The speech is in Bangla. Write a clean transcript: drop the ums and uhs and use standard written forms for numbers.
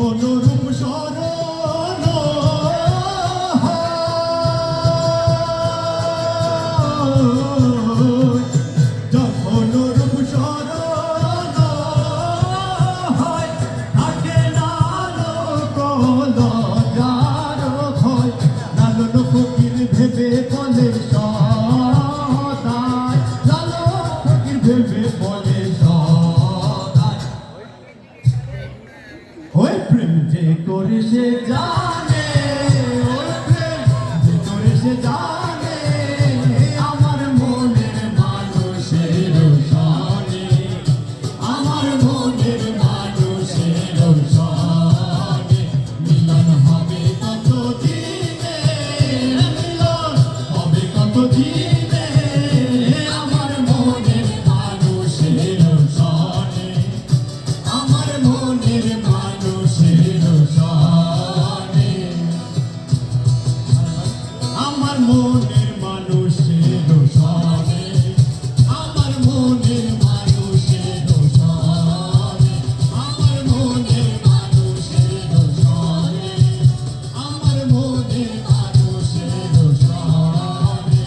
অনুরূপ শরণ যখন রূপ শরণ হয় থাকে নালজার হয় লালন ফকির ভেবে বলে সদাই লালন ফকির ভেবে বলে ওই প্রেম যে করে সে জানে ওই প্রেম যে করে সে জানে আমার মনের মানুষের সনে আমার মনের মানুষের সনে মিলন হবে কত দিনে মিলন হবে কত দিনে আমার মনের মানুষের সনে আমার মনের আমার মনের মানুষের সনে আমার মনের মানুষের সনে আমার মনের মানুষের সনে আমার মনের মানুষের সনে